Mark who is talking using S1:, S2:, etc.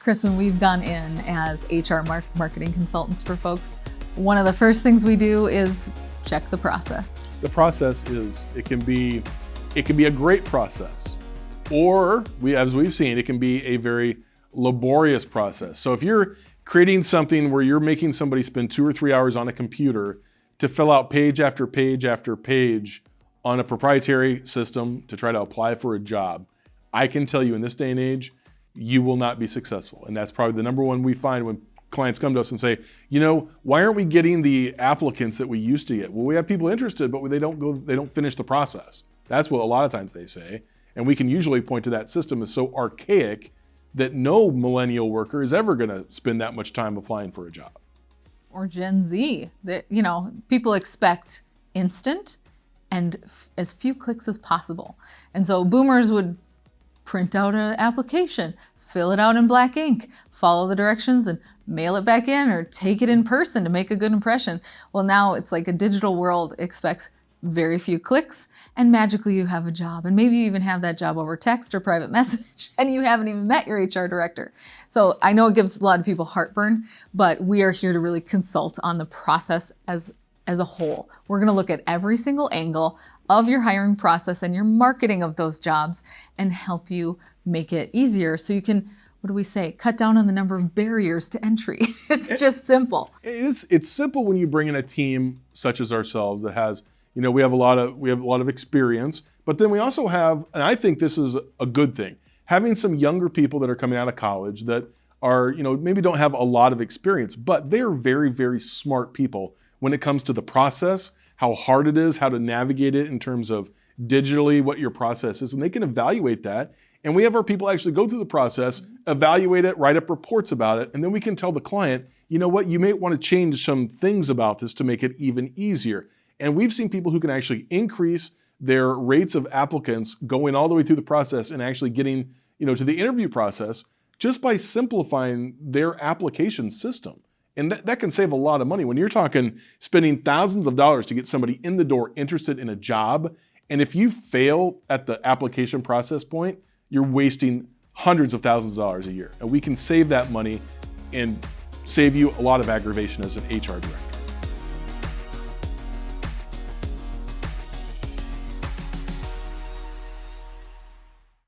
S1: Chris, when we've gone in as HR marketing consultants for folks, one of the first things we do is check the process.
S2: The process it can be a great process, or as we've seen, it can be a very laborious process. So if you're creating something where you're making somebody spend 2 or 3 hours on a computer to fill out page after page after page on a proprietary system to try to apply for a job, I can tell you in this day and age, you will not be successful. And that's probably the number one we find when clients come to us and say, why aren't we getting the applicants that we used to get? Well, we have people interested, but they don't finish the process. That's what a lot of times they say. And we can usually point to that system as so archaic that no millennial worker is ever gonna spend that much time applying for a job.
S1: Or Gen Z, that people expect instant and as few clicks as possible. And so boomers would print out an application, fill it out in black ink, follow the directions and mail it back in or take it in person to make a good impression. Well, now it's like a digital world expects very few clicks and magically you have a job. And maybe you even have that job over text or private message and you haven't even met your HR director. So I know it gives a lot of people heartburn, but we are here to really consult on the process as a whole. We're gonna look at every single angle of your hiring process and your marketing of those jobs and help you make it easier so you can, cut down on the number of barriers to entry. It's just simple.
S2: It's simple when you bring in a team such as ourselves that has, we have a lot of experience, but then we also have, and I think this is a good thing, having some younger people that are coming out of college that are, maybe don't have a lot of experience, but they're very, very smart people when it comes to the process, how hard it is, how to navigate it in terms of digitally what your process is, and they can evaluate that. And we have our people actually go through the process, evaluate it, write up reports about it, and then we can tell the client, you may want to change some things about this to make it even easier. And we've seen people who can actually increase their rates of applicants going all the way through the process and actually getting, to the interview process just by simplifying their application system. And that can save a lot of money. When you're talking spending thousands of dollars to get somebody in the door interested in a job, and if you fail at the application process point, you're wasting hundreds of thousands of dollars a year. And we can save that money and save you a lot of aggravation as an HR director.